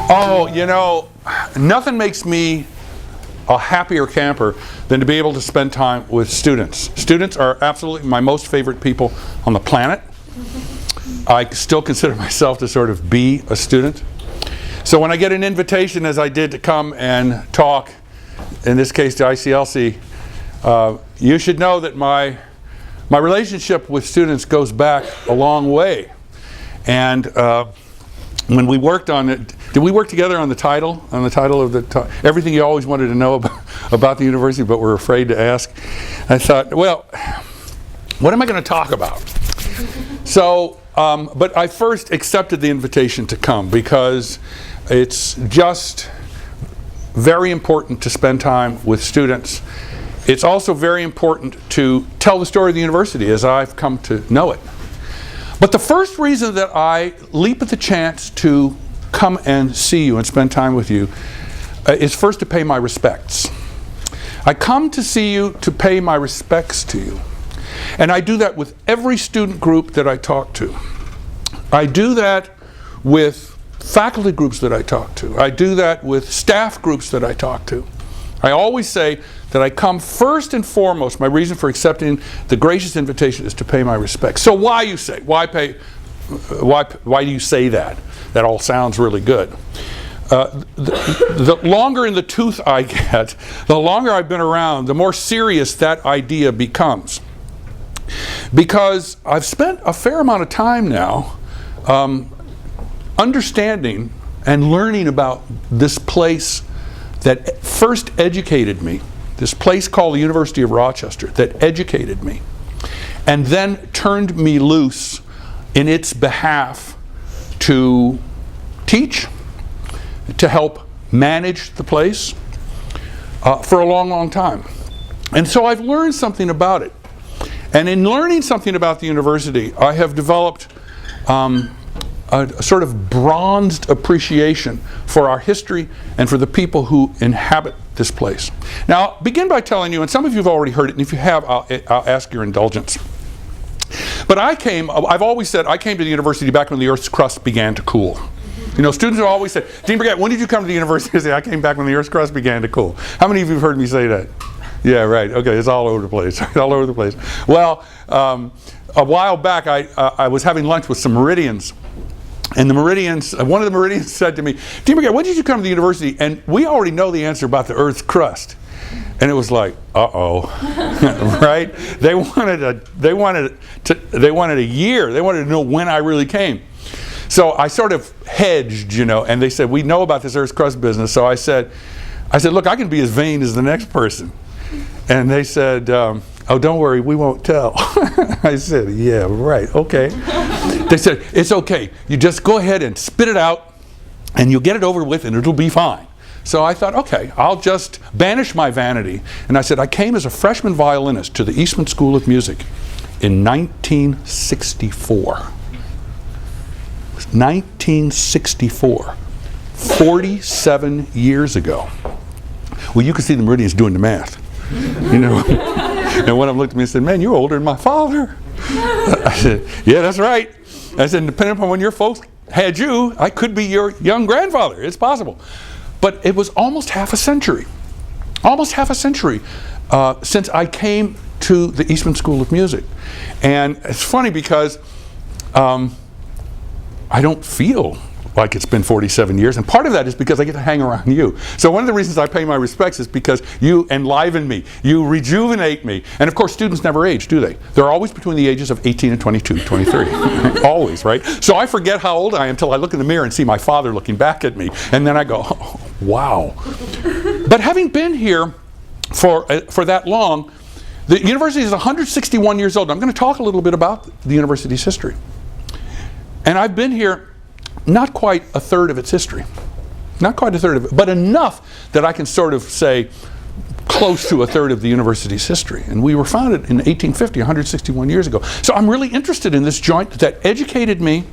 Oh, you know, nothing makes me a happier camper than to be able to spend time with students. Students are absolutely my most favorite people on the planet. I still consider myself to sort of be a student. So when I get an invitation, as I did, to come and talk, in this case to ICLC, you should know that my relationship with students goes back a long way. And when we worked on it, did we work together on the title? On the title of the everything you always wanted to know about the university, but were afraid to ask. I thought, well, what am I going to talk about? So, but I first accepted the invitation to come because it's just very important to spend time with students. It's also very important to tell the story of the university as I've come to know it. But the first reason that I leap at the chance to come and see you and spend time with you is first to pay my respects. I come to see you to pay my respects to you. And I do that with every student group that I talk to. I do that with faculty groups that I talk to. I do that with staff groups that I talk to. I always say that I come first and foremost, my reason for accepting the gracious invitation is to pay my respects. So why, you say? Why do you say that? That all sounds really good. The longer in the tooth I get, the longer I've been around, the more serious that idea becomes. Because I've spent a fair amount of time now understanding and learning about this place that first educated me, this place called the University of Rochester, that educated me, and then turned me loose in its behalf to teach, to help manage the place for a long, long time. And so I've learned something about it. And in learning something about the university, I have developed a sort of bronzed appreciation for our history and for the people who inhabit this place. Now, I'll begin by telling you, and some of you have already heard it, and if you have, I'll ask your indulgence. But I've always said, I came to the university back when the Earth's crust began to cool. You know, students have always said, Dean Brigette, when did you come to the university? I say, I came back when the Earth's crust began to cool. How many of you have heard me say that? Yeah, right. Okay, it's all over the place. All over the place. Well, a while back, I was having lunch with some Meridians. And one of the Meridians said to me, Dean Brigette, when did you come to the university? And we already know the answer about the Earth's crust. And it was like, uh-oh, right? They wanted a year. They wanted to know when I really came. So I sort of hedged, you know, and they said, we know about this Earth's crust business. So I said, look, I can be as vain as the next person. And they said, oh, don't worry, we won't tell. I said, yeah, right, okay. They said, it's okay. You just go ahead and spit it out, and you'll get it over with, and it'll be fine. So I thought, okay, I'll just banish my vanity. And I said, I came as a freshman violinist to the Eastman School of Music in 1964. 1964. 47 years ago. Well, you can see the Meridians doing the math. You know, and one of them looked at me and said, man, you're older than my father. I said, yeah, that's right. I said, depending upon when your folks had you, I could be your young grandfather. It's possible. But it was almost half a century since I came to the Eastman School of Music. And it's funny because I don't feel like it's been 47 years, and part of that is because I get to hang around you. So one of the reasons I pay my respects is because you enliven me, you rejuvenate me. And of course, students never age, do they? They're always between the ages of 18 and 22, 23. Always, right? So I forget how old I am until I look in the mirror and see my father looking back at me, and then I go, oh, wow. But having been here for that long, the university is 161 years old. I'm going to talk a little bit about the university's history. And I've been here not quite a third of its history. Not quite a third of it, but enough that I can sort of say close to a third of the university's history. And we were founded in 1850, 161 years ago. So I'm really interested in this joint that educated me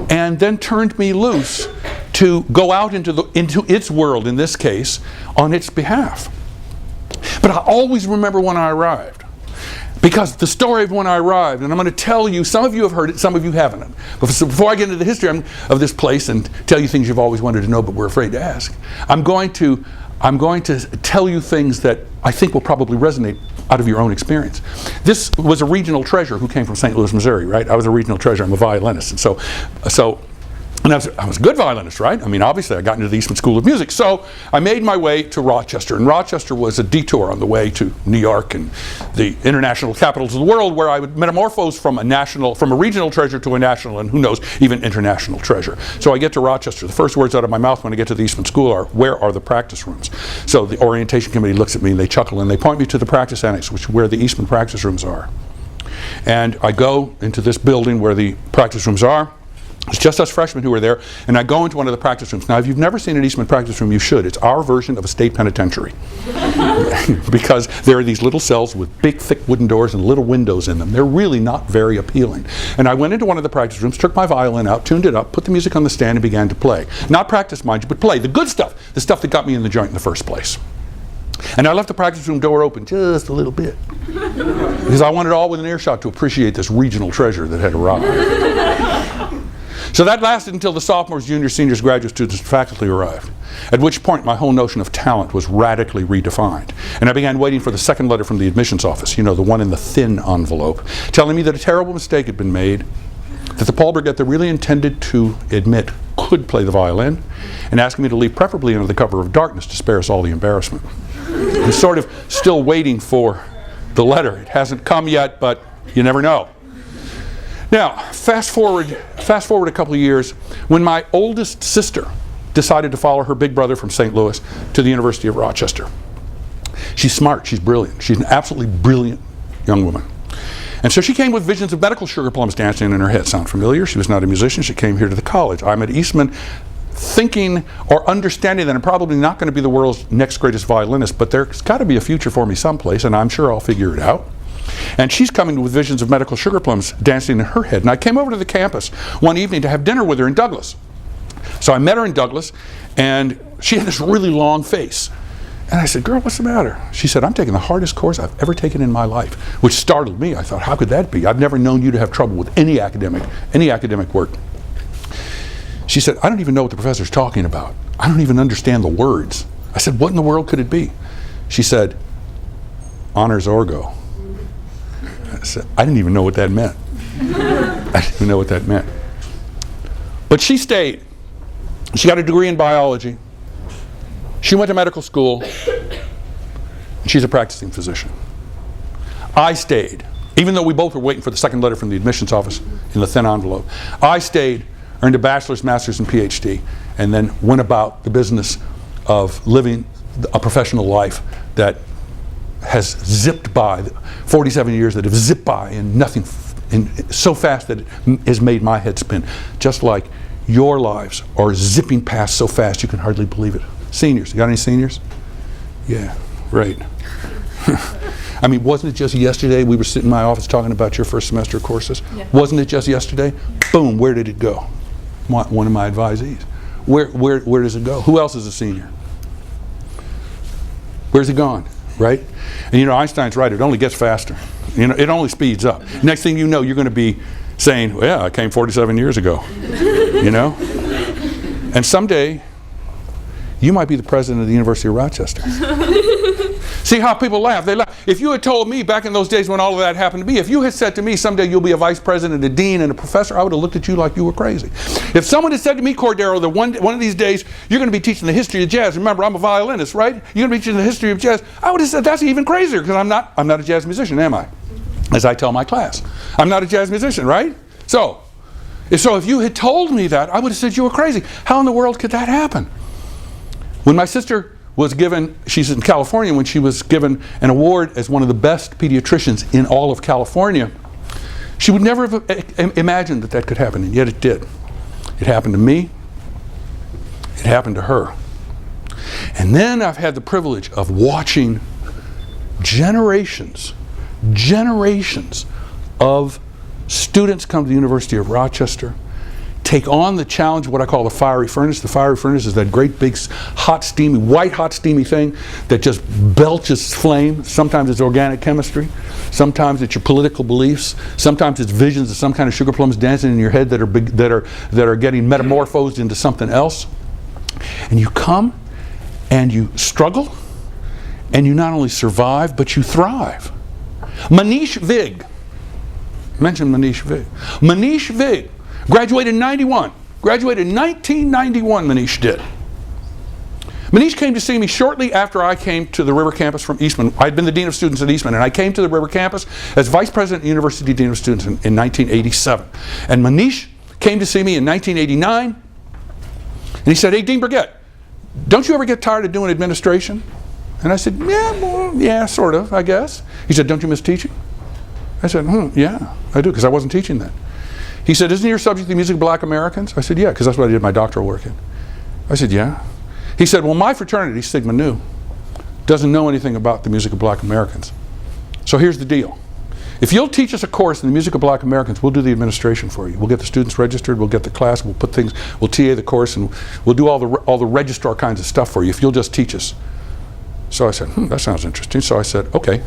and then turned me loose to go out into its world, in this case, on its behalf. But I always remember when I arrived. Because the story of when I arrived, and I'm going to tell you, some of you have heard it, some of you haven't. But before I get into the history of this place and tell you things you've always wanted to know but were afraid to ask, I'm going to tell you things that I think will probably resonate out of your own experience. This was a regional treasure who came from St. Louis, Missouri, right? I was a regional treasure. I'm a violinist. And and I was a good violinist, right? I mean, obviously, I got into the Eastman School of Music. So I made my way to Rochester. And Rochester was a detour on the way to New York and the international capitals of the world, where I would metamorphose from a regional treasure to a national, and who knows, even international treasure. So I get to Rochester. The first words out of my mouth when I get to the Eastman School are, "Where are the practice rooms?" So the orientation committee looks at me and they chuckle and they point me to the practice annex, which is where the Eastman practice rooms are. And I go into this building where the practice rooms are. It's just us freshmen who are there, and I go into one of the practice rooms. Now, if you've never seen an Eastman practice room, you should. It's our version of a state penitentiary. Because there are these little cells with big, thick wooden doors and little windows in them. They're really not very appealing. And I went into one of the practice rooms, took my violin out, tuned it up, put the music on the stand, and began to play. Not practice, mind you, but play. The good stuff. The stuff that got me in the joint in the first place. And I left the practice room door open just a little bit. Because I wanted all within earshot to appreciate this regional treasure that had arrived. So that lasted until the sophomores, juniors, seniors, graduate students, and faculty arrived, at which point my whole notion of talent was radically redefined. And I began waiting for the second letter from the admissions office, you know, the one in the thin envelope, telling me that a terrible mistake had been made, that the Paul Brigette they really intended to admit could play the violin, and asking me to leave preferably under the cover of darkness to spare us all the embarrassment. I'm sort of still waiting for the letter. It hasn't come yet, but you never know. Now, fast forward a couple of years, when my oldest sister decided to follow her big brother from St. Louis to the University of Rochester. She's smart, she's brilliant, she's an absolutely brilliant young woman. And so she came with visions of medical sugar plums dancing in her head. Sound familiar? She was not a musician, she came here to the college. I'm at Eastman thinking or understanding that I'm probably not going to be the world's next greatest violinist, but there's got to be a future for me someplace, and I'm sure I'll figure it out. And she's coming with visions of medical sugar plums dancing in her head. And I came over to the campus one evening to have dinner with her in Douglas. So I met her in Douglas, and she had this really long face. And I said, "Girl, what's the matter?" She said, "I'm taking the hardest course I've ever taken in my life," which startled me. I thought, how could that be? I've never known you to have trouble with any academic work. She said, "I don't even know what the professor's talking about. I don't even understand the words." I said, "What in the world could it be?" She said, "Honors Orgo." I said, I didn't even know what that meant. I didn't even know what that meant. But she stayed. She got a degree in biology. She went to medical school. She's a practicing physician. I stayed, even though we both were waiting for the second letter from the admissions office in the thin envelope. I stayed, earned a bachelor's, master's, and PhD, and then went about the business of living a professional life that has zipped by, 47 years that have zipped by, and nothing, so fast that it has made my head spin. Just like your lives are zipping past so fast you can hardly believe it. Seniors, you got any seniors? Yeah, right. I mean, wasn't it just yesterday we were sitting in my office talking about your first semester courses? Yeah. Wasn't it just yesterday? Boom, where did it go? One of my advisees. Where does it go? Who else is a senior? Where's it gone? Right? And you know, Einstein's right, it only gets faster. You know, it only speeds up. Next thing you know, you're going to be saying, well, yeah, I came 47 years ago. You know? And someday, you might be the president of the University of Rochester. See how people laugh? They laugh. If you had told me back in those days when all of that happened to me, if you had said to me, someday you'll be a vice president, a dean, and a professor, I would have looked at you like you were crazy. If someone had said to me, Cordero, that one of these days you're going to be teaching the history of jazz, remember I'm a violinist, right? You're going to be teaching the history of jazz, I would have said that's even crazier, because I'm not a jazz musician, am I? As I tell my class. I'm not a jazz musician, right? So if you had told me that, I would have said you were crazy. How in the world could that happen? When my sister was given, she's in California, when she was given an award as one of the best pediatricians in all of California, she would never have imagined that could happen, and yet it did. It happened to me. It happened to her. And then I've had the privilege of watching generations of students come to the University of Rochester, take on the challenge of what I call the fiery furnace. The fiery furnace is that great big hot steamy thing that just belches flame. Sometimes it's organic chemistry, sometimes it's your political beliefs, sometimes it's visions of some kind of sugar plums dancing in your head that are getting metamorphosed into something else. And you come and you struggle, and you not only survive, but you thrive. Manish Vig, mention Manish Vig. Manish Vig graduated in 91. Graduated in 1991, Manish did. Manish came to see me shortly after I came to the River campus from Eastman. I'd been the Dean of Students at Eastman, and I came to the River campus as Vice President of University Dean of Students in 1987. And Manish came to see me in 1989, and he said, "Hey, Dean Burgett, don't you ever get tired of doing administration?" And I said, yeah, sort of, I guess. He said, "Don't you miss teaching?" I said, yeah, I do, because I wasn't teaching then. He said, "Isn't your subject the music of black Americans?" I said, "Yeah, because that's what I did my doctoral work in." I said, "Yeah." He said, "Well, my fraternity, Sigma Nu, doesn't know anything about the music of black Americans. So here's the deal. If you'll teach us a course in the music of black Americans, we'll do the administration for you. We'll get the students registered, we'll get the class, we'll put things, we'll TA the course, and we'll do all the registrar kinds of stuff for you if you'll just teach us." So I said, that sounds interesting. So I said, okay.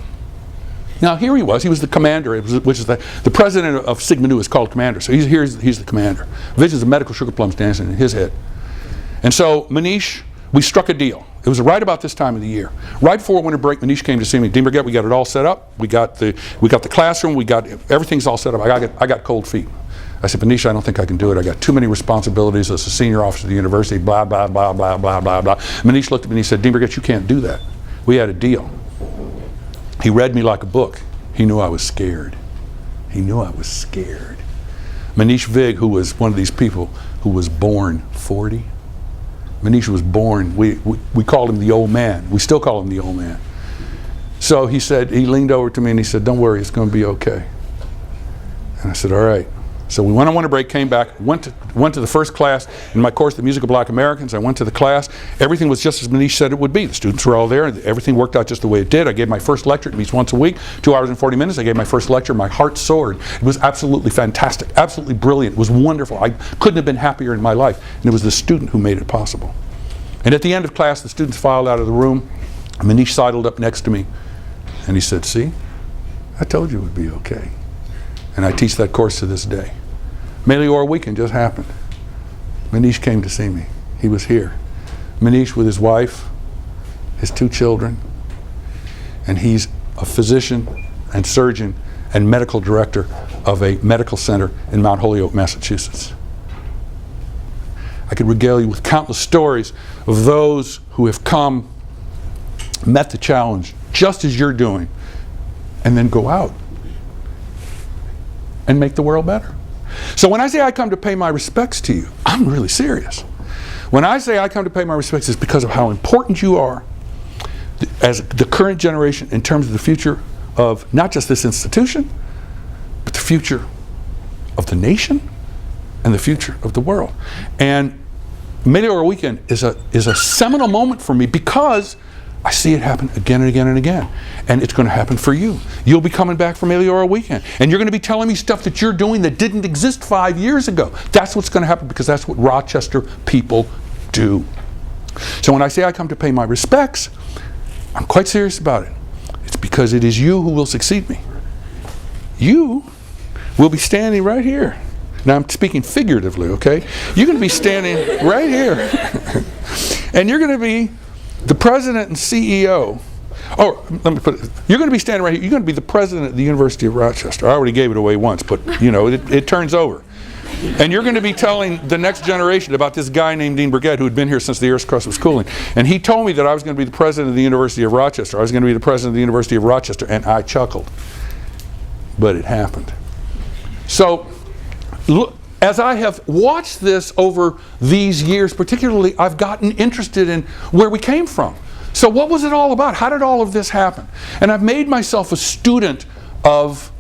Now here he was the commander, which is the president of Sigma Nu is called commander. So he's the commander. Visions of medical sugar plums dancing in his head. And so Manish, we struck a deal. It was right about this time of the year. Right before winter break, Manish came to see me. "Dean Burgett, we got it all set up. We got the classroom. We got everything's all set up. I got cold feet." I said, "Manish, I don't think I can do it. I got too many responsibilities as a senior officer of the university, blah, blah, blah, blah, blah, blah, blah." Manish looked at me and he said, "Dean Burgett, you can't do that. We had a deal." He read me like a book. He knew I was scared. He knew I was scared. Manish Vig, who was one of these people who was born 40. Manish was born, we called him the old man. We still call him the old man. So he leaned over to me and he said, "Don't worry, it's going to be okay." And I said, "All right." So we went on winter break, came back, went to the first class in my course, The Music of Black Americans. I went to the class. Everything was just as Manish said it would be. The students were all there. Everything worked out just the way it did. I gave my first lecture. It meets once a week, 2 hours and 40 minutes. I gave my first lecture. My heart soared. It was absolutely fantastic, absolutely brilliant. It was wonderful. I couldn't have been happier in my life. And it was the student who made it possible. And at the end of class, the students filed out of the room. Manish sidled up next to me. And he said, "See, I told you it would be okay." And I teach that course to this day. Meliora weekend just happened. Manish came to see me. He was here. Manish with his wife, his 2 children, and he's a physician and surgeon and medical director of a medical center in Mount Holyoke, Massachusetts. I could regale you with countless stories of those who have come, met the challenge, just as you're doing, and then go out and make the world better. So when I say I come to pay my respects to you, I'm really serious. When I say I come to pay my respects, it's because of how important you are as the current generation in terms of the future of not just this institution, but the future of the nation and the future of the world. And Meliora Weekend is a seminal moment for me because I see it happen again and again and again. And it's going to happen for you. You'll be coming back for Meliora Weekend. And you're going to be telling me stuff that you're doing that didn't exist 5 years ago. That's what's going to happen because that's what Rochester people do. So when I say I come to pay my respects, I'm quite serious about it. It's because it is you who will succeed me. You will be standing right here. Now I'm speaking figuratively, okay? You're going to be standing right here. And you're going to be the president and CEO. Oh, let me put it. You're going to be standing right here. You're going to be the president of the University of Rochester. I already gave it away once, but you know, it turns over. And you're going to be telling the next generation about this guy named Dean Burgett who had been here since the Earth's crust was cooling. And he told me that I was going to be the president of the University of Rochester. I was going to be the president of the University of Rochester, and I chuckled. But it happened. So, look, as I have watched this over these years, particularly, I've gotten interested in where we came from. So what was it all about? How did all of this happen? And I've made myself a student of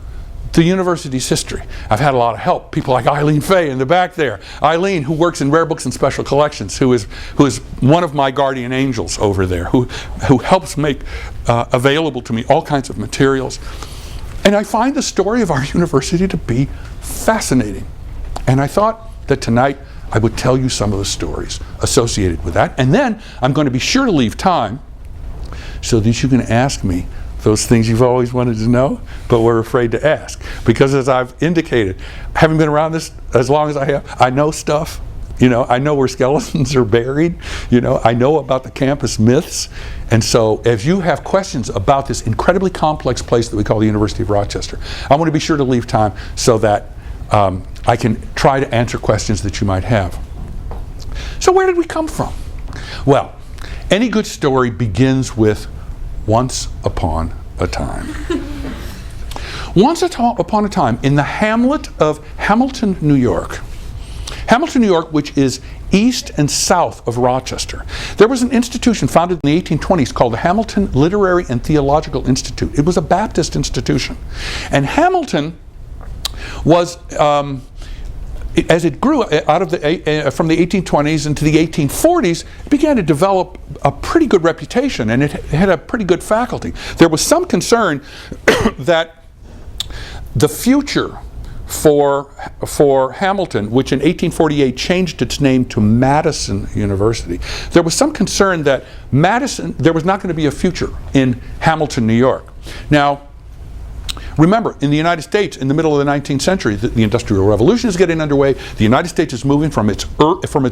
the university's history. I've had a lot of help. People like Eileen Fay in the back there. Eileen, who works in rare books and special collections, who is one of my guardian angels over there, who helps make available to me all kinds of materials. And I find the story of our university to be fascinating. And I thought that tonight I would tell you some of the stories associated with that. And then I'm going to be sure to leave time so that you can ask me those things you've always wanted to know, but were afraid to ask. Because as I've indicated, having been around this as long as I have, I know stuff. You know, I know where skeletons are buried. You know, I know about the campus myths. And so if you have questions about this incredibly complex place that we call the University of Rochester, I want to be sure to leave time so that I can try to answer questions that you might have. So where did we come from? Well, any good story begins with once upon a time. Once upon a time, in the hamlet of Hamilton, New York, which is east and south of Rochester, there was an institution founded in the 1820s called the Hamilton Literary and Theological Institute. It was a Baptist institution. And Hamilton was, as it grew out of from the 1820s into the 1840s, it began to develop a pretty good reputation, and it had a pretty good faculty. There was some concern that the future for Hamilton, which in 1848 changed its name to Madison University, there was some concern that there was not going to be a future in Hamilton, New York. Now, remember, in the United States, in the middle of the 19th century, the Industrial Revolution is getting underway. The United States is moving from its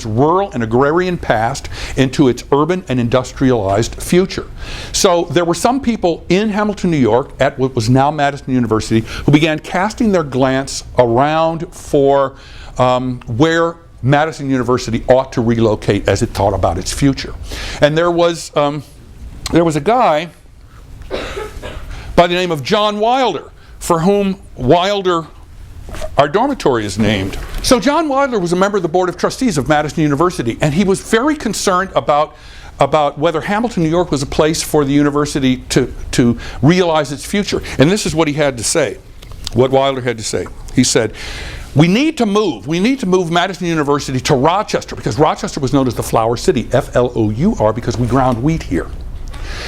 rural and agrarian past into its urban and industrialized future. So there were some people in Hamilton, New York, at what was now Madison University, who began casting their glance around for where Madison University ought to relocate as it thought about its future. And there was a guy by the name of John Wilder, for whom Wilder, our dormitory, is named. So John Wilder was a member of the Board of Trustees of Madison University, and he was very concerned about whether Hamilton, New York was a place for the university to realize its future. And this is what he had to say, what Wilder had to say. He said, we need to move Madison University to Rochester, because Rochester was known as the Flour City, F-L-O-U-R, because we ground wheat here.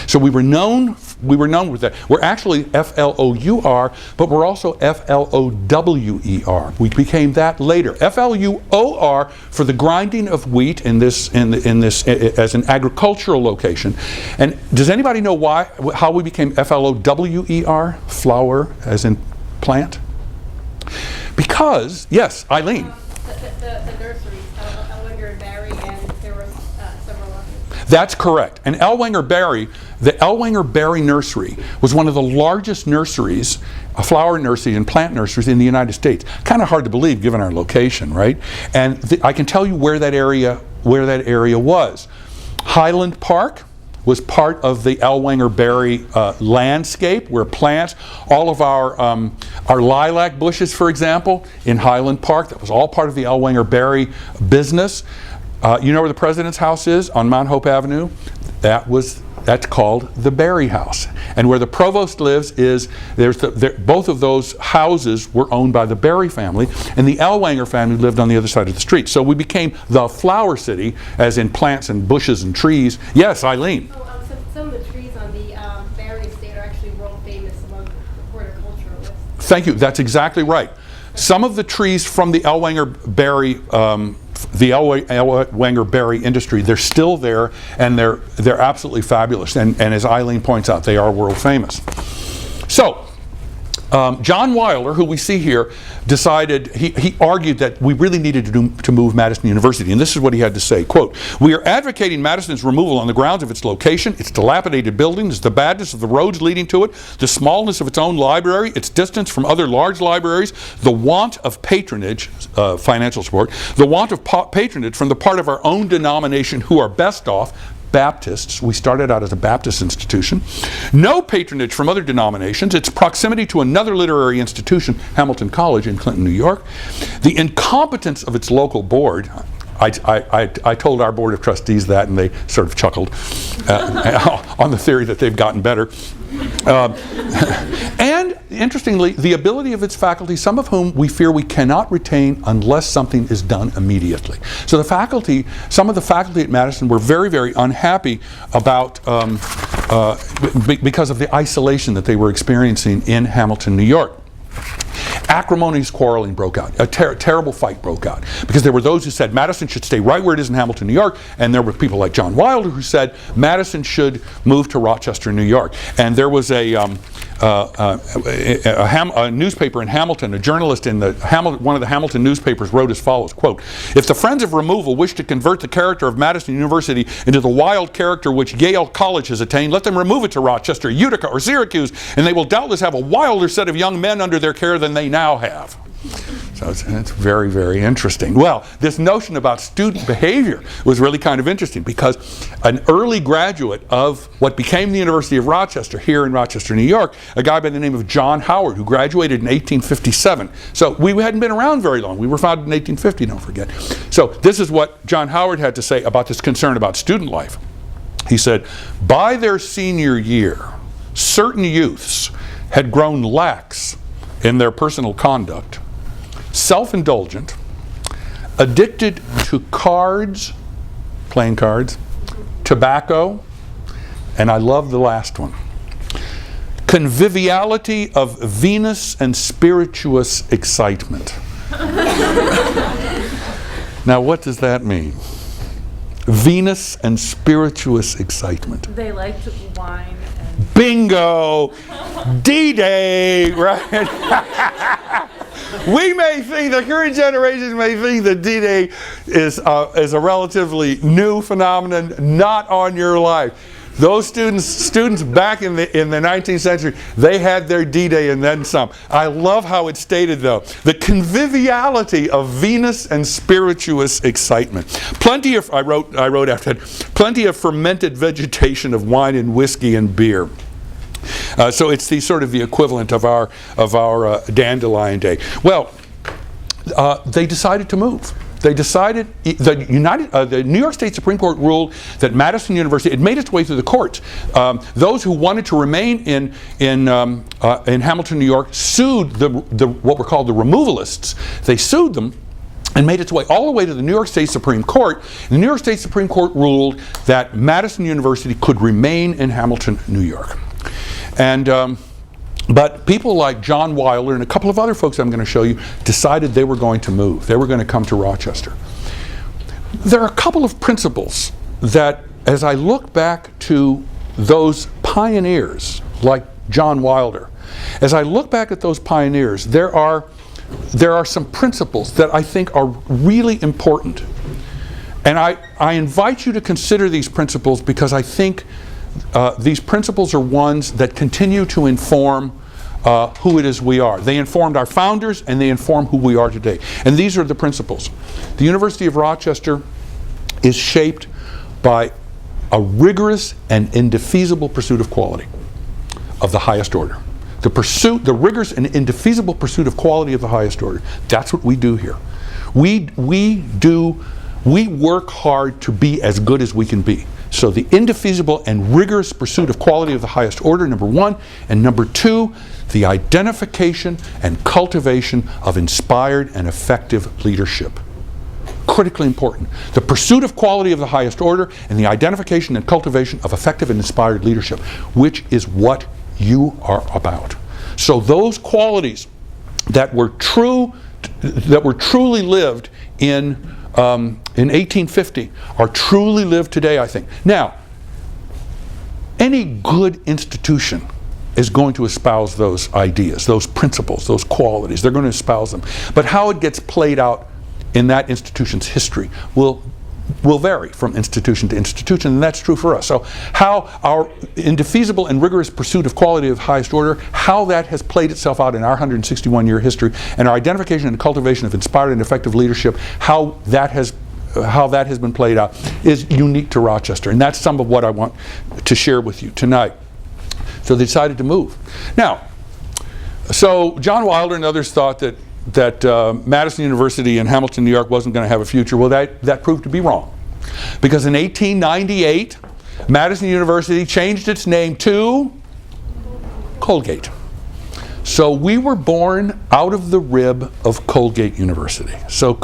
So we were known with that. We're actually F-L-O-U-R, but we're also F-L-O-W-E-R. We became that later. F-L-U-O-R for the grinding of wheat in this as an agricultural location. And does anybody know how we became F-L-O-W-E-R? Flour, as in plant? Because, yes, Eileen. The nurseries, Ellwanger and Barry, and there were several others. That's correct. And Ellwanger Barry, the Ellwanger Barry Nursery was one of the largest nurseries, flower nurseries and plant nurseries in the United States. Kind of hard to believe given our location, right? And I can tell you where that area was. Highland Park was part of the Ellwanger Barry landscape, where plants, all of our lilac bushes, for example, in Highland Park, that was all part of the Ellwanger Barry business. You know where the President's house is on Mount Hope Avenue? That's called the Barry House. And where the provost lives is, both of those houses were owned by the Barry family, and the Ellwanger family lived on the other side of the street. So we became the Flower City, as in plants and bushes and trees. Yes, Eileen? Some of the trees on the Barry estate are actually world famous among horticulturalists. Thank you, that's exactly right. Some of the trees from the Ellwanger Barry Barry industry, they're still there, and they're absolutely fabulous. And as Eileen points out, they are world famous. So, John Wilder, who we see here, decided, he argued that we really needed to move Madison University, and this is what he had to say, quote, "We are advocating Madison's removal on the grounds of its location, its dilapidated buildings, the badness of the roads leading to it, the smallness of its own library, its distance from other large libraries, the want of patronage, financial support, the want of patronage from the part of our own denomination who are best off, Baptists. We started out as a Baptist institution. No patronage from other denominations. Its proximity to another literary institution, Hamilton College in Clinton, New York. The incompetence of its local board." I told our Board of Trustees that, and they sort of chuckled on the theory that they've gotten better. And interestingly, the ability of its faculty, some of whom we fear we cannot retain unless something is done immediately. So the faculty, some of the faculty at Madison were very, very unhappy about, because of the isolation that they were experiencing in Hamilton, New York. Acrimonious quarreling broke out. A terrible fight broke out. Because there were those who said Madison should stay right where it is in Hamilton, New York, and there were people like John Wilder who said Madison should move to Rochester, New York. And there was a newspaper in Hamilton, a journalist in one of the Hamilton newspapers wrote as follows, quote, "If the friends of removal wish to convert the character of Madison University into the wild character which Yale College has attained, let them remove it to Rochester, Utica, or Syracuse, and they will doubtless have a wilder set of young men under their care than they now have." So it's very, very interesting. Well, this notion about student behavior was really kind of interesting because an early graduate of what became the University of Rochester here in Rochester, New York, a guy by the name of John Howard, who graduated in 1857. So we hadn't been around very long. We were founded in 1850, don't forget. So this is what John Howard had to say about this concern about student life. He said, "By their senior year, certain youths had grown lax in their personal conduct, self-indulgent, addicted to cards, playing cards, tobacco, and I love the last one, conviviality of Venus and spirituous excitement." Now, what does that mean? Venus and spirituous excitement. They liked wine and... Bingo! D-Day, right? We may think, the current generation may think that D-Day is a relatively new phenomenon, not on your life. Those students back in the 19th century, they had their D-Day and then some. I love how it's stated though. The conviviality of Venus and spirituous excitement. Plenty of, I wrote after that, plenty of fermented vegetation of wine and whiskey and beer. So it's the sort of the equivalent of our Dandelion Day. Well, they decided to move. They decided, the New York State Supreme Court ruled that Madison University, it made its way through the courts. Those who wanted to remain in Hamilton, New York, sued what were called the removalists. They sued them and made its way all the way to the New York State Supreme Court. The New York State Supreme Court ruled that Madison University could remain in Hamilton, New York. And but people like John Wilder and a couple of other folks I'm going to show you decided they were going to move. They were going to come to Rochester. There are a couple of principles that, as I look back to those pioneers like John Wilder, as I look back at those pioneers, there are some principles that I think are really important. And I invite you to consider these principles because I think these principles are ones that continue to inform who it is we are. They informed our founders and they inform who we are today. And these are the principles. The University of Rochester is shaped by a rigorous and indefeasible pursuit of quality of the highest order. The rigorous and indefeasible pursuit of quality of the highest order. That's what we do here. We work hard to be as good as we can be. So the indefeasible and rigorous pursuit of quality of the highest order, number one, and number two, the identification and cultivation of inspired and effective leadership. Critically important. The pursuit of quality of the highest order and the identification and cultivation of effective and inspired leadership, which is what you are about. So those qualities that were truly lived in 1850 are truly lived today, I think. Now, any good institution is going to espouse those ideas, those principles, those qualities. They're going to espouse them. But how it gets played out in that institution's history will vary from institution to institution, and that's true for us. So how our indefeasible and rigorous pursuit of quality of the highest order, how that has played itself out in our 161-year history, and our identification and cultivation of inspired and effective leadership, how that has been played out is unique to Rochester, and that's some of what I want to share with you tonight. So they decided to move. Now, so John Wilder and others thought that Madison University in Hamilton, New York wasn't going to have a future. Well, that proved to be wrong. Because in 1898, Madison University changed its name to Colgate. So we were born out of the rib of Colgate University. So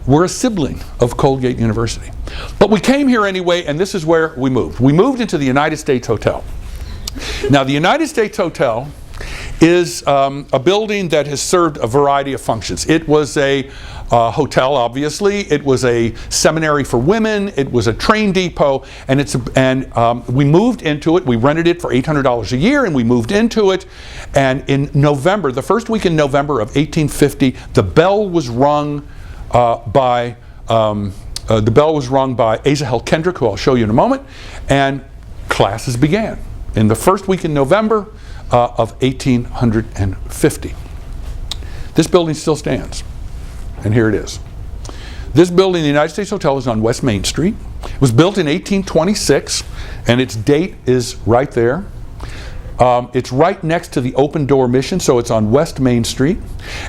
we're a sibling of Colgate University. But we came here anyway, and this is where we moved. We moved into the United States Hotel. Now, the United States Hotel is a building that has served a variety of functions. It was a hotel, obviously. It was a seminary for women. It was a train depot, and we moved into it. We rented it for $800 a year, and we moved into it. And in November, the first week in November of 1850, the bell was rung by ASA Hull Kendrick, who I'll show you in a moment, and classes began in the first week in November of 1850. This building still stands, and here it is. This building, the United States Hotel, is on West Main Street. It was built in 1826, and its date is right there. It's right next to the Open Door Mission, so it's on West Main Street.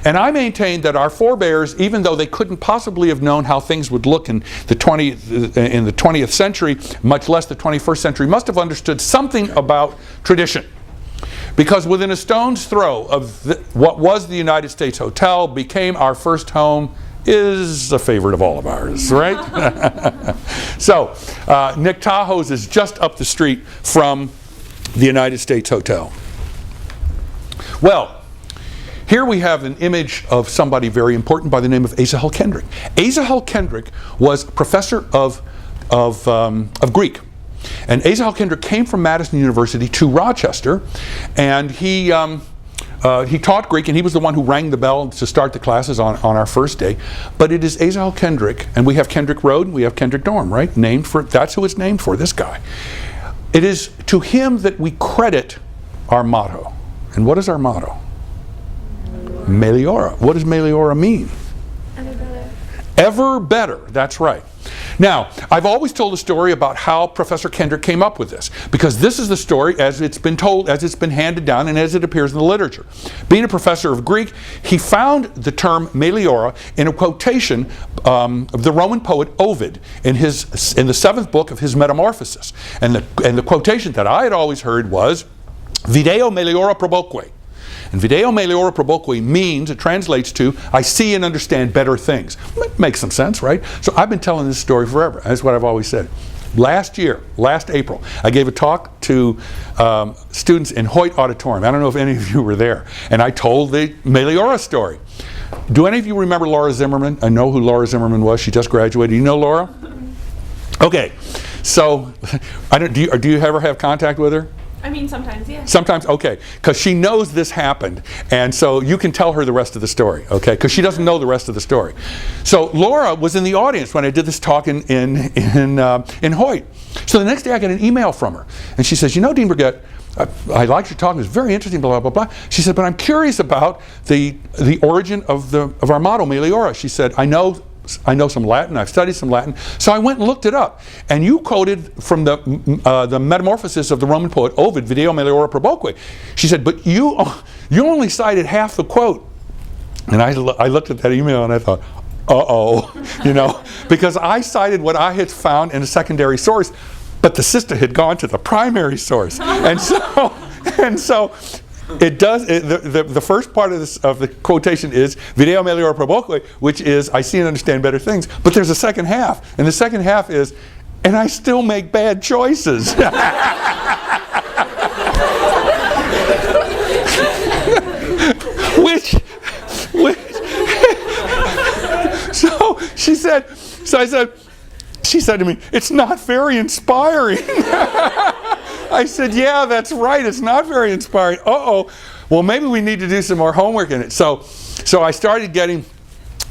And I maintain that our forebears, even though they couldn't possibly have known how things would look in the 20th century, much less the 21st century, must have understood something about tradition. Because within a stone's throw of what was the United States Hotel, became our first home, is a favorite of all of ours, right? So, Nick Tahoe's is just up the street from the United States Hotel. Well, here we have an image of somebody very important by the name of ASA Hull Kendrick. ASA Hull Kendrick was professor of Greek. And ASA Hull Kendrick came from Madison University to Rochester, and he taught Greek, and he was the one who rang the bell to start the classes on our first day. But it is ASA Hull Kendrick, and we have Kendrick Road, and we have Kendrick Dorm, right? That's who it's named for, this guy. It is to him that we credit our motto. And what is our motto? Meliora. What does Meliora mean? Ever better. Ever better, that's right. Now, I've always told a story about how Professor Kendrick came up with this, because this is the story as it's been told, as it's been handed down, and as it appears in the literature. Being a professor of Greek, he found the term Meliora in a quotation of the Roman poet Ovid in the 7th book of his Metamorphoses. And the quotation that I had always heard was, Video meliora proboque. And video meliora proboque means, it translates to, I see and understand better things. Makes some sense, right? So I've been telling this story forever. That's what I've always said. Last April, I gave a talk to students in Hoyt Auditorium. I don't know if any of you were there. And I told the Meliora story. Do any of you remember Laura Zimmerman? I know who Laura Zimmerman was. She just graduated. You know Laura? Okay. So, do you ever have contact with her? I mean, sometimes, yeah. Sometimes, okay, because she knows this happened, and so you can tell her the rest of the story, okay, because she doesn't know the rest of the story. So Laura was in the audience when I did this talk in Hoyt. So the next day I got an email from her, and she says, you know, Dean Burgett, I liked your talk, it was very interesting, blah, blah, blah, blah. She said, but I'm curious about the origin of our motto, Meliora. She said, I know some Latin, I've studied some Latin, so I went and looked it up. And you quoted from the Metamorphoses of the Roman poet Ovid, Video meliora proboque. She said, but you only cited half the quote. And I looked at that email and I thought, uh-oh, because I cited what I had found in a secondary source, but the sister had gone to the primary source. And so it does. The first part of the quotation is video meliora proboque, which is I see and understand better things. But there's a second half, and the second half is, and I still make bad choices. which so she said. She said to me, "It's not very inspiring." I said, yeah, that's right. It's not very inspiring. Uh-oh. Well, maybe we need to do some more homework in it. So I started getting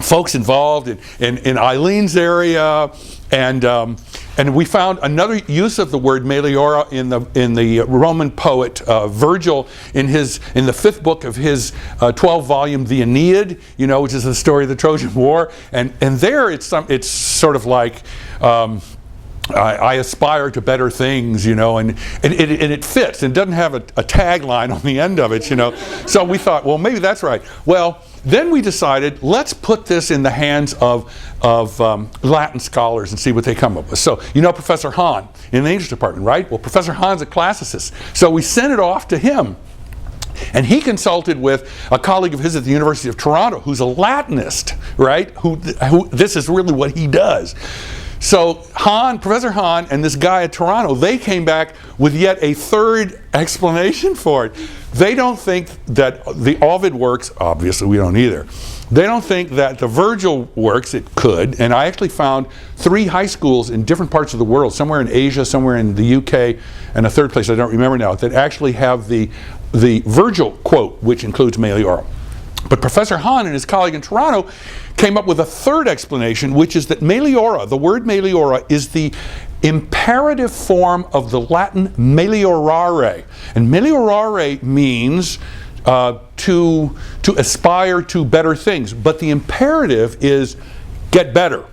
folks involved in Eileen's area, and we found another use of the word meliora in the Roman poet Virgil in the 5th book of his 12-volume The Aeneid, which is the story of the Trojan War, and there it's sort of like. I aspire to better things, and it fits. And it doesn't have a tagline on the end of it, So we thought, well, maybe that's right. Well, then we decided, let's put this in the hands of Latin scholars and see what they come up with. So, Professor Hahn in the English department, right? Well, Professor Hahn's a classicist. So we sent it off to him. And he consulted with a colleague of his at the University of Toronto who's a Latinist, right? Who this is really what he does. So Professor Hahn and this guy at Toronto, they came back with yet a third explanation for it. They don't think that the Ovid works, obviously we don't either. They don't think that the Virgil works, it could, and I actually found 3 high schools in different parts of the world, somewhere in Asia, somewhere in the UK, and a third place I don't remember now, that actually have the Virgil quote, which includes Meliora. But Professor Hahn and his colleague in Toronto came up with a third explanation, which is that Meliora, the word Meliora, is the imperative form of the Latin meliorare. And meliorare means to aspire to better things. But the imperative is get better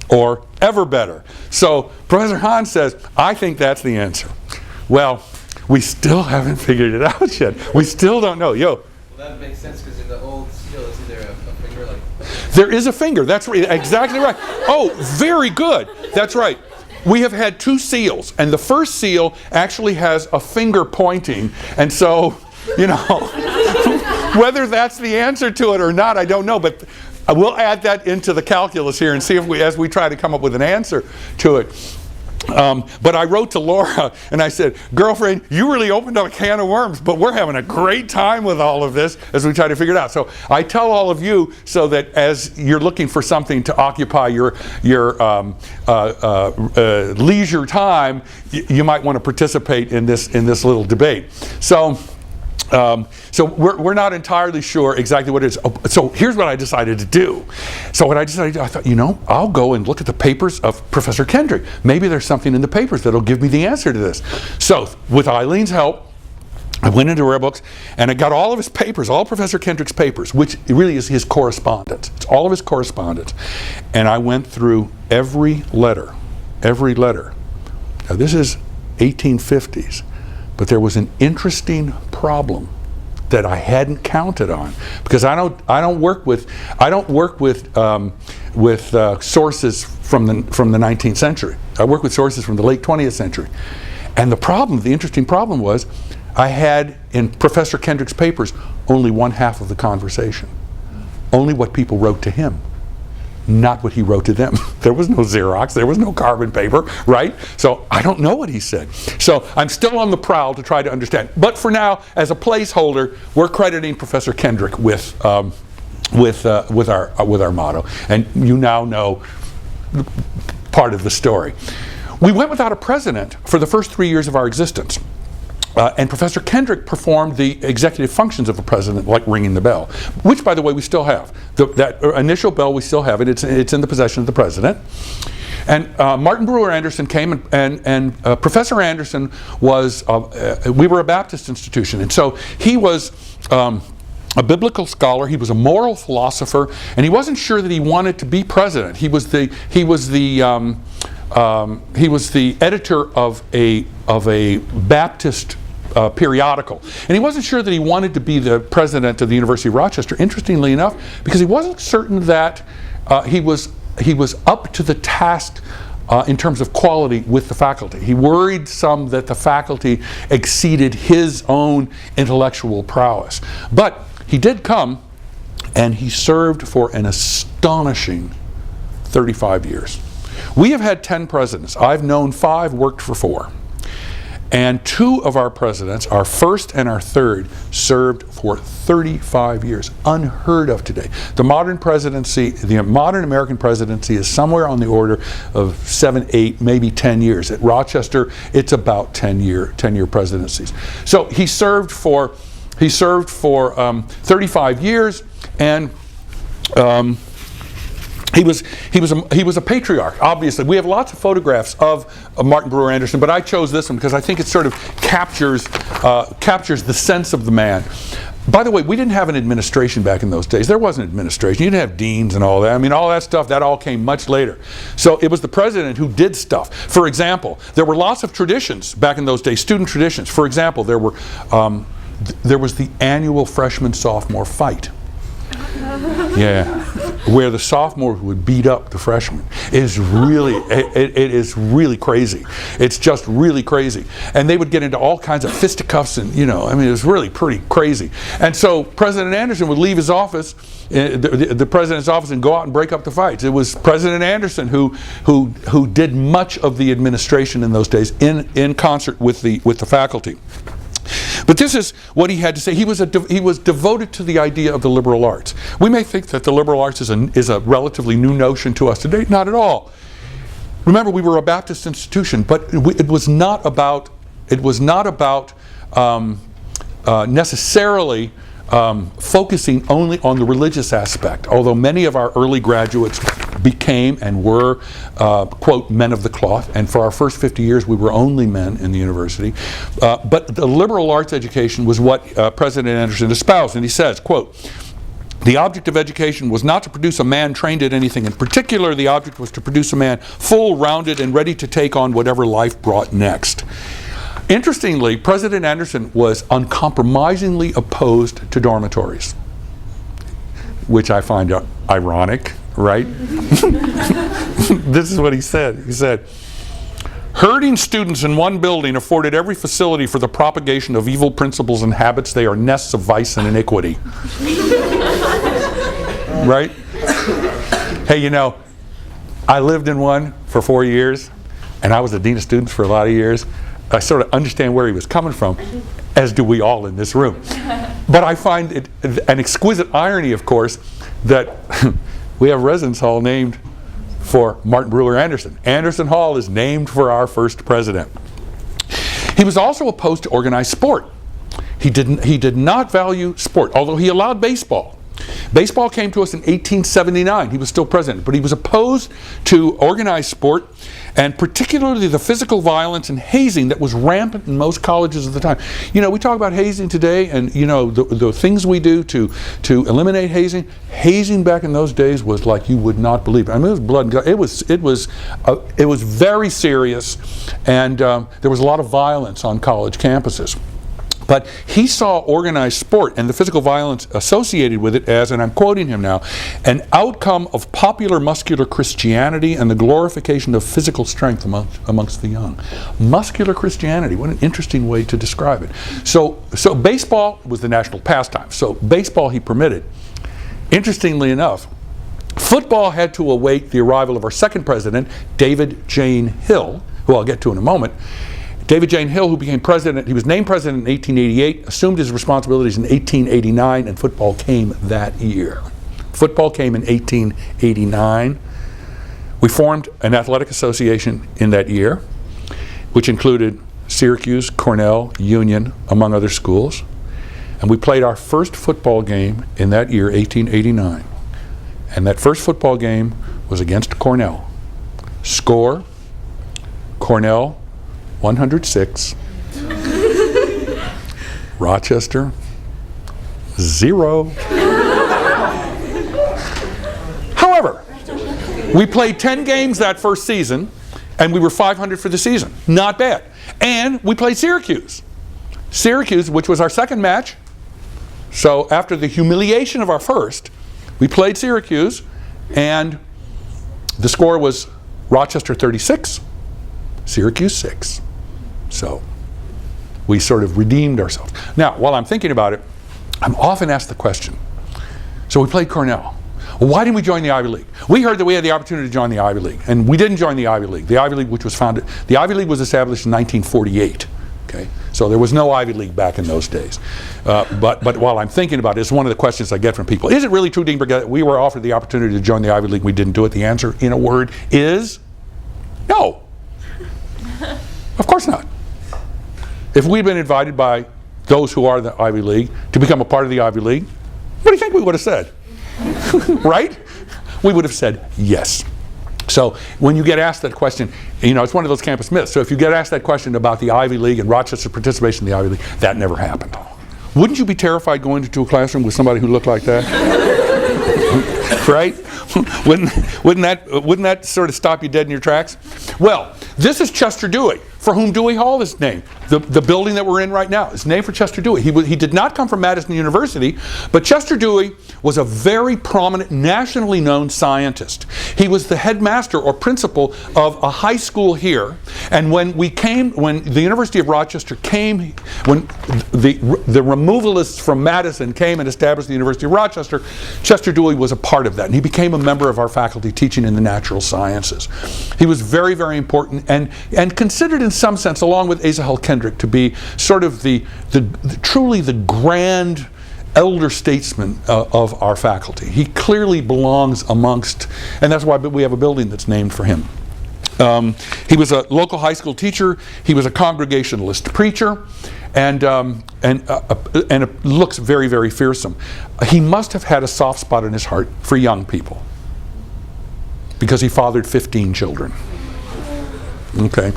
or ever better. So Professor Hahn says, I think that's the answer. Well, we still haven't figured it out yet. We still don't know. Well, that makes sense because in the old seal, isn't there a finger like that? There is a finger. That's right. Exactly right. Oh, very good. That's right. We have had 2 seals, and the first seal actually has a finger pointing, and so, you know, whether that's the answer to it or not, I don't know, but we'll add that into the calculus here and see if as we try to come up with an answer to it. But I wrote to Laura and I said, girlfriend, you really opened up a can of worms, but we're having a great time with all of this as we try to figure it out. So I tell all of you so that as you're looking for something to occupy your leisure time, you might want to participate in this little debate. So we're not entirely sure exactly what it is. So here's what I decided to do. So what I decided to do, I thought, I'll go and look at the papers of Professor Kendrick. Maybe there's something in the papers that'll give me the answer to this. So with Eileen's help, I went into Rare Books and I got all of his papers, all Professor Kendrick's papers, which really is his correspondence. It's all of his correspondence. And I went through every letter. Now this is 1850s. But there was an interesting problem that I hadn't counted on, because I don't work with sources from the 19th century. I work with sources from the late 20th century, and the interesting problem was, I had in Professor Kendrick's papers only 1/2 of the conversation, only what people wrote to him, not what he wrote to them. There was no Xerox, there was no carbon paper, right? So I don't know what he said. So I'm still on the prowl to try to understand. But for now, as a placeholder, we're crediting Professor Kendrick with our motto. And you now know part of the story. We went without a president for the first 3 years of our existence. And Professor Kendrick performed the executive functions of a president, like ringing the bell, which, by the way, we still have. That initial bell, we still have it. It's in the possession of the president. And Martin Brewer Anderson came, and Professor Anderson was, we were a Baptist institution, and so he was a biblical scholar, he was a moral philosopher, and he wasn't sure that he wanted to be president. He was the editor of a Baptist periodical, and he wasn't sure that he wanted to be the president of the University of Rochester, interestingly enough, because he wasn't certain that he was up to the task in terms of quality with the faculty. He worried some that the faculty exceeded his own intellectual prowess. But he did come, and he served for an astonishing 35 years. We have had 10 presidents. I've known 5, worked for 4. And 2 of our presidents, our first and our third, served for 35 years. Unheard of today. The modern presidency, the modern American presidency, is somewhere on the order of 7, 8, maybe 10 years. At Rochester, it's about 10-year presidencies. So he served for 35 years, and he was a patriarch, obviously. We have lots of photographs of Martin Brewer Anderson, but I chose this one because I think it sort of captures the sense of the man. By the way, we didn't have an administration back in those days. There wasn't administration. You didn't have deans and all that. I mean, all that stuff, that all came much later. So it was the president who did stuff. For example, there were lots of traditions back in those days, student traditions. For example, there was the annual freshman-sophomore fight. Yeah. where the sophomores would beat up the freshmen is really, it is really crazy. It's just really crazy. And they would get into all kinds of fisticuffs and, it was really pretty crazy. And so President Anderson would leave his office, the president's office, and go out and break up the fights. It was President Anderson who did much of the administration in those days in concert with the faculty. But this is what he had to say. He was devoted to the idea of the liberal arts. We may think that the liberal arts is a relatively new notion to us today. Not at all. Remember, we were a Baptist institution, but it was not about necessarily focusing only on the religious aspect, although many of our early graduates became and were, quote, men of the cloth, and for our first 50 years we were only men in the university. But the liberal arts education was what President Anderson espoused, and he says, quote, "The object of education was not to produce a man trained at anything in particular. The object was to produce a man full, rounded, and ready to take on whatever life brought next." Interestingly, President Anderson was uncompromisingly opposed to dormitories, which I find ironic, right? This is what he said. He said, "Herding students in one building afforded every facility for the propagation of evil principles and habits. They are nests of vice and iniquity." Right? Hey, I lived in one for 4 years, and I was the dean of students for a lot of years. I sort of understand where he was coming from, as do we all in this room. But I find it an exquisite irony, of course, that we have residence hall named for Martin Brewer Anderson. Anderson Hall is named for our first president. He was also opposed to organized sport. He did not value sport, although he allowed baseball. Baseball came to us in 1879. He was still president, but he was opposed to organized sport, and particularly the physical violence and hazing that was rampant in most colleges at the time. We talk about hazing today, and the things we do to eliminate hazing. Hazing back in those days was like you would not believe. I mean, it was blood and guts. It was very serious, and there was a lot of violence on college campuses. But he saw organized sport and the physical violence associated with it as, and I'm quoting him now, "an outcome of popular muscular Christianity and the glorification of physical strength amongst the young." Muscular Christianity, what an interesting way to describe it. So baseball was the national pastime. So baseball he permitted. Interestingly enough, football had to await the arrival of our second president, David Jane Hill, who I'll get to in a moment. David Jane Hill, who became president, he was named president in 1888, assumed his responsibilities in 1889, and football came that year. Football came in 1889. We formed an athletic association in that year, which included Syracuse, Cornell, Union, among other schools. And we played our first football game in that year, 1889. And that first football game was against Cornell. Score, Cornell 106, Rochester 0. However, we played 10 games that first season, and we were 500 for the season. Not bad. And we played Syracuse. Syracuse, which was our second match. So after the humiliation of our first, we played Syracuse, and the score was Rochester 36, Syracuse 6. So we sort of redeemed ourselves. Now, while I'm thinking about it, I'm often asked the question, so we played Cornell. Well, why didn't we join the Ivy League? We heard that we had the opportunity to join the Ivy League, and we didn't join the Ivy League. The Ivy League, the Ivy League was established in 1948. Okay, so there was no Ivy League back in those days. But while I'm thinking about it, it's one of the questions I get from people. Is it really true, Dean Burgett, that we were offered the opportunity to join the Ivy League, we didn't do it? The answer, in a word, is no. Of course not. If we'd been invited by those who are the Ivy League to become a part of the Ivy League, what do you think we would have said? Right? We would have said yes. So when you get asked that question, it's one of those campus myths. So if you get asked that question about the Ivy League and Rochester's participation in the Ivy League, that never happened. Wouldn't you be terrified going into a classroom with somebody who looked like that? Right? Wouldn't that sort of stop you dead in your tracks? Well, This is Chester Dewey, for whom Dewey Hall is named. The building that we're in right now is named for Chester Dewey. He did not come from Madison University, but Chester Dewey was a very prominent, nationally known scientist. He was the headmaster or principal of a high school here, and when the University of Rochester came, when the removalists from Madison came and established the University of Rochester, Chester Dewey was a part of that, and he became a member of our faculty teaching in the natural sciences. He was very, very important and considered in some sense, along with ASA Hull Kendrick, to be sort of truly the grand elder statesman of our faculty. He clearly belongs amongst, and that's why we have a building that's named for him. He was a local high school teacher. He was a Congregationalist preacher, and it looks very, very fearsome. He must have had a soft spot in his heart for young people, because he fathered 15 children. Okay,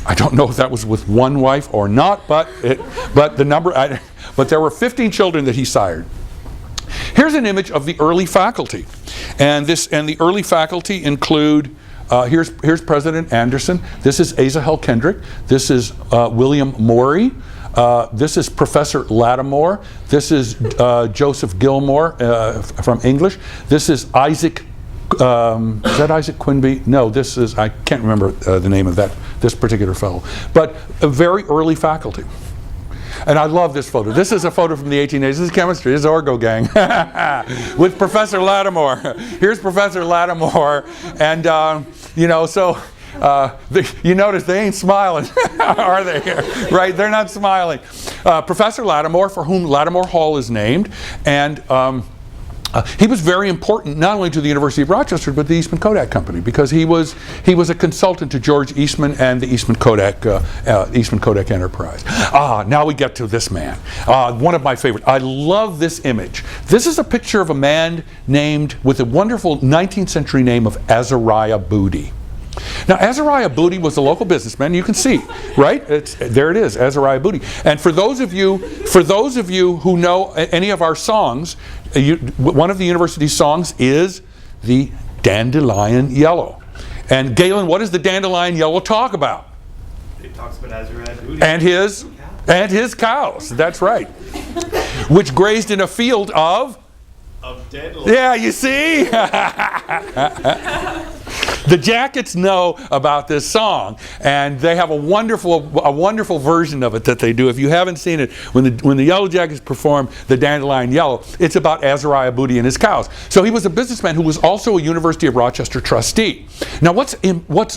I don't know if that was with one wife or not, but there were 15 children that he sired. Here's an image of the early faculty, and the early faculty include. Here's President Anderson. This is Asa Hull Kendrick. This is William Morey. This is Professor Lattimore. This is Joseph Gilmore from English. This is Isaac. Is that Isaac Quinby? No, this is, I can't remember the name of this particular fellow. But a very early faculty. And I love this photo. This is a photo from the 1880s. This is chemistry. This is Orgo Gang with Professor Lattimore. Here's Professor Lattimore, and you notice they ain't smiling, are they? Right? They're not smiling. Professor Lattimore, for whom Lattimore Hall is named, and he was very important not only to the University of Rochester but the Eastman Kodak Company, because he was a consultant to George Eastman and the Eastman Kodak Enterprise. Now we get to this man, one of my favorite. I love this image. This is a picture of a man named with a wonderful 19th century name of Azariah Budi. Now, Azariah Budi was a local businessman. You can see, right? There it is, Azariah Budi. And for those of you who know any of our songs, one of the university's songs is the Dandelion Yellow. And Galen, what does the Dandelion Yellow talk about? It talks about Azariah Budi and his cows. That's right. Which grazed in a field of dandelion. Yeah, you see? The Jackets know about this song, and they have a wonderful version of it that they do. If you haven't seen it, when the Yellow Jackets perform the Dandelion Yellow, it's about Azariah Budi and his cows. So he was a businessman who was also a University of Rochester trustee. Now what's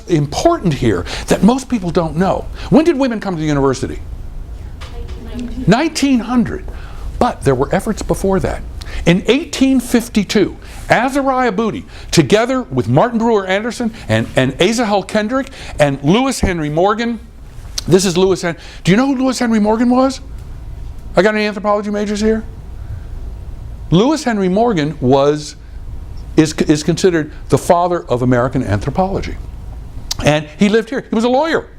important here that most people don't know, when did women come to the university? 1900. But there were efforts before that. In 1852, Azariah Budi, together with Martin Brewer Anderson and Asa Hull Kendrick and Lewis Henry Morgan. This is Lewis Henry. Do you know who Lewis Henry Morgan was? I got any anthropology majors here? Lewis Henry Morgan is considered the father of American anthropology. And he lived here. He was a lawyer.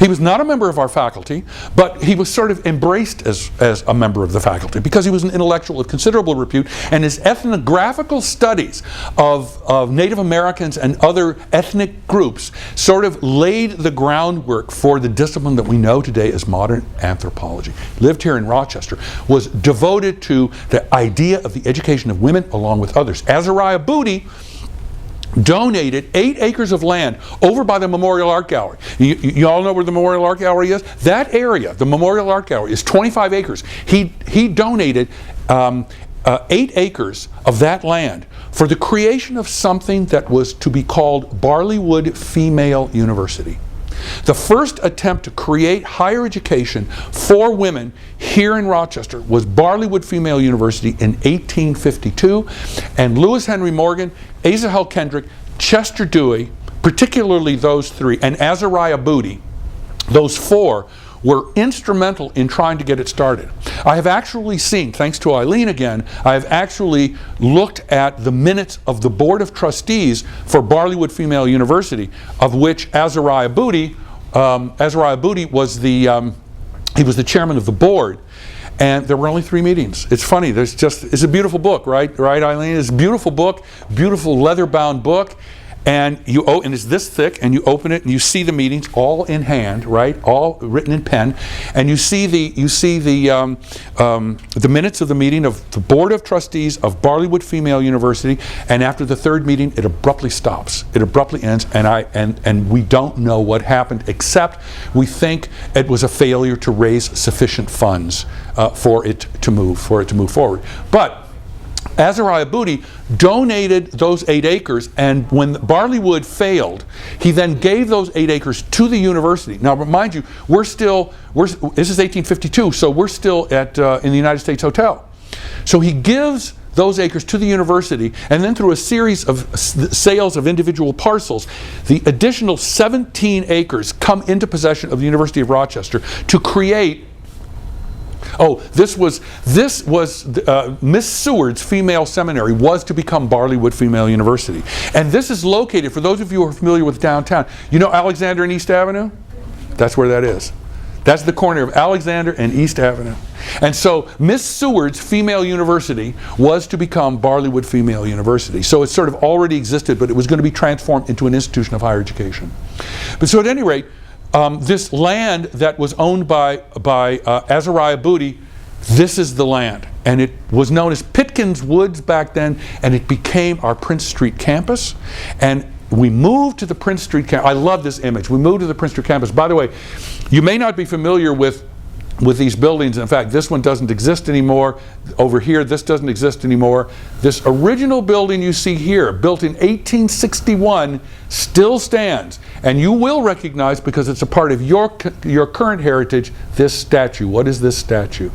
He was not a member of our faculty, but he was sort of embraced as a member of the faculty because he was an intellectual of considerable repute, and his ethnographical studies of Native Americans and other ethnic groups sort of laid the groundwork for the discipline that we know today as modern anthropology. Lived here in Rochester, was devoted to the idea of the education of women along with others. Azariah Budi donated 8 acres of land over by the Memorial Art Gallery. You all know where the Memorial Art Gallery is? That area, the Memorial Art Gallery, is 25 acres. He donated 8 acres of that land for the creation of something that was to be called Barleywood Female University. The first attempt to create higher education for women here in Rochester was Barleywood Female University in 1852, and Lewis Henry Morgan, Asa Hull Kendrick, Chester Dewey, particularly those 3, and Azariah Budi, those 4 were instrumental in trying to get it started. I have actually seen, thanks to Eileen again, I have actually looked at the minutes of the Board of Trustees for Barleywood Female University, of which Azariah Budi was he was the chairman of the board, and there were only 3 meetings. It's funny. It's a beautiful book, right, Eileen? It's a beautiful book, beautiful leather-bound book, and and it's this thick, and you open it and you see the meetings all in hand, right? All written in pen, and you see the minutes of the meeting of the Board of Trustees of Barleywood Female University, and after the third meeting, it abruptly stops. It abruptly ends, and we don't know what happened, except we think it was a failure to raise sufficient funds for it to move forward. But Azariah Budi donated those 8 acres, and when Barleywood failed, he then gave those 8 acres to the university. Now, mind you, this is 1852, so we're still in the United States Hotel. So he gives those acres to the university, and then through a series of sales of individual parcels, the additional 17 acres come into possession of the University of Rochester to create. This was Miss Seward's female seminary was to become Barleywood Female University. And this is located, for those of you who are familiar with downtown, you know Alexander and East Avenue? That's where that is. That's the corner of Alexander and East Avenue. And so Miss Seward's Female University was to become Barleywood Female University. So it sort of already existed, but it was going to be transformed into an institution of higher education. But so at any rate, this land that was owned by Azariah Budi, this is the land. And it was known as Pitkins Woods back then, and it became our Prince Street campus. And we moved to the Prince Street campus. I love this image. We moved to the Prince Street campus. By the way, you may not be familiar with these buildings. In fact, this one doesn't exist anymore. Over here, this doesn't exist anymore. This original building you see here, built in 1861, still stands. And you will recognize, because it's a part of your current heritage, this statue. What is this statue?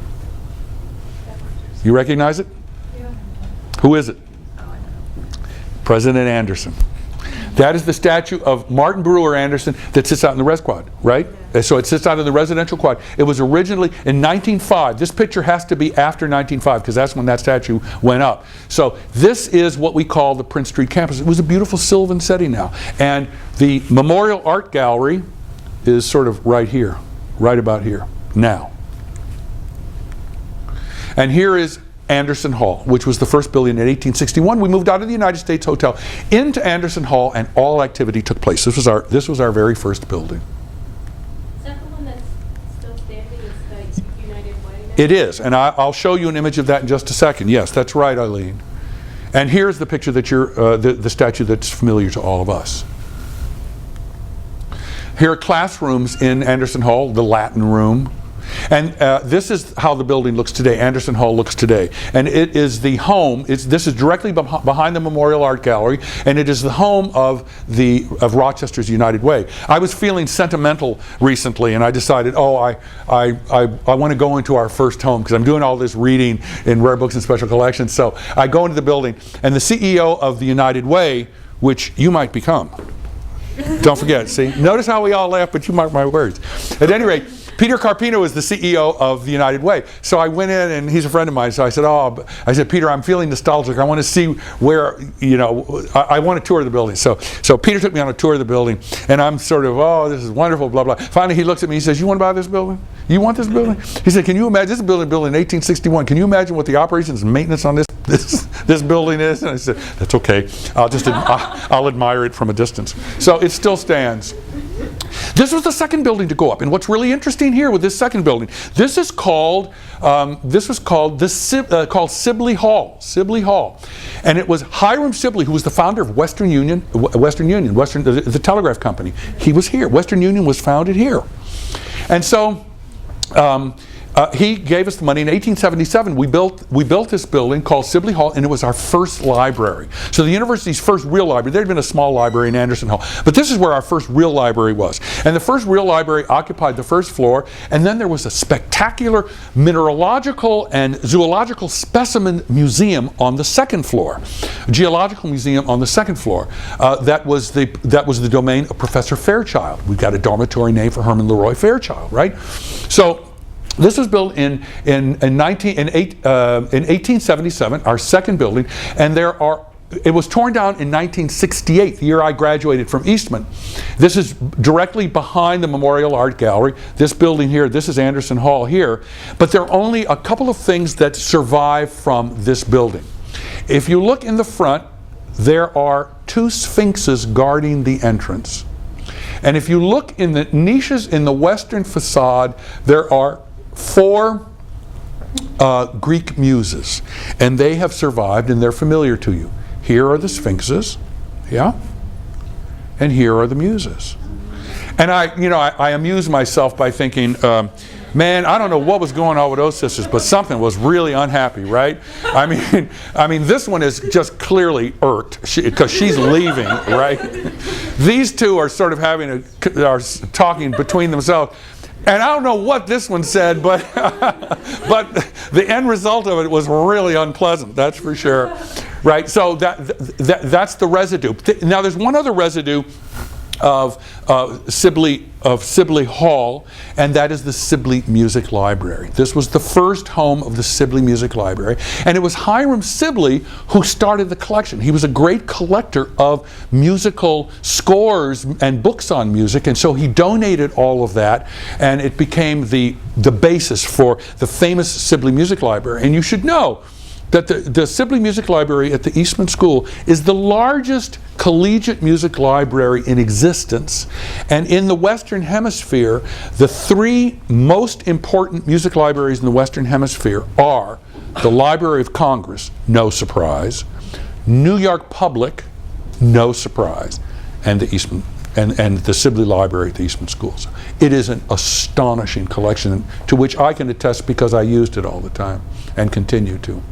You recognize it? Yeah. Who is it? President Anderson. That is the statue of Martin Brewer Anderson that sits out in the res quad, right? So it sits out in the residential quad. It was originally in 1905. This picture has to be after 1905 because that's when that statue went up. So this is what we call the Prince Street campus. It was a beautiful sylvan setting now. And the Memorial Art Gallery is sort of right here, right about here, now. And here is Anderson Hall, which was the first building in 1861. We moved out of the United States Hotel into Anderson Hall, and all activity took place. This was our very first building. Is that the one that's still standing? It's the United Way now? It is, and I'll show you an image of that in just a second. Yes, that's right, Eileen. And here's the picture that the statue that's familiar to all of us. Here are classrooms in Anderson Hall, the Latin room. And this is how the building looks today. Anderson Hall looks today. And it is the home, this is directly behind the Memorial Art Gallery, and it is the home of Rochester's United Way. I was feeling sentimental recently, and I decided, I want to go into our first home, because I'm doing all this reading in rare books and special collections. So I go into the building, and the CEO of the United Way, which you might become. Don't forget, see? Notice how we all laugh, but you mark my words. At any rate, Peter Carpino is the CEO of the United Way. So I went in, and he's a friend of mine, so I said, Peter, I'm feeling nostalgic. I want to see where, I want to tour the building. So Peter took me on a tour of the building, and I'm sort of, this is wonderful, blah, blah. Finally, he looks at me, he says, you want to buy this building? You want this building? He said, can you imagine, this is a building built in 1861. Can you imagine what the operations and maintenance on this building is? And I said, that's okay. I'll admire it from a distance. So it still stands. This was the second building to go up, and what's really interesting here with this second building, this was called Sibley Hall, and it was Hiram Sibley, who was the founder of Western Union, the telegraph company. He was here. Western Union was founded here, and so. He gave us the money in 1877. We built this building called Sibley Hall, and it was our first library. So the university's first real library. There had been a small library in Anderson Hall, but this is where our first real library was. And the first real library occupied the first floor, and then there was a spectacular mineralogical and zoological specimen museum on the second floor, a geological museum on the second floor. That was the domain of Professor Fairchild. We got a dormitory named for Herman Leroy Fairchild, right? So. This was built in 1877, our second building, and it was torn down in 1968, the year I graduated from Eastman. This is directly behind the Memorial Art Gallery. This building here, this is Anderson Hall here, but there are only a couple of things that survive from this building. If you look in the front, there are 2 sphinxes guarding the entrance. And if you look in the niches in the western facade, there are 4 Greek muses, and they have survived and they're familiar to you. Here are the sphinxes, yeah, and here are the muses. And I amuse myself by thinking, man, I don't know what was going on with those sisters, but something was really unhappy, right? I mean, this one is just clearly irked because she's leaving, right? These 2 are sort of are talking between themselves. And I don't know what this one said, but but the end result of it was really unpleasant. That's for sure, right? So that's the residue. Now there's one other residue of Sibley Hall, and that is the Sibley Music Library. This was the first home of the Sibley Music Library, and it was Hiram Sibley who started the collection. He was a great collector of musical scores and books on music, and so he donated all of that, and it became the basis for the famous Sibley Music Library. And you should know that the Sibley Music Library at the Eastman School is the largest collegiate music library in existence. And in the Western Hemisphere, the 3 most important music libraries in the Western Hemisphere are the Library of Congress, no surprise, New York Public, no surprise, and the Eastman and the Sibley Library at the Eastman Schools. It is an astonishing collection to which I can attest because I used it all the time and continue to.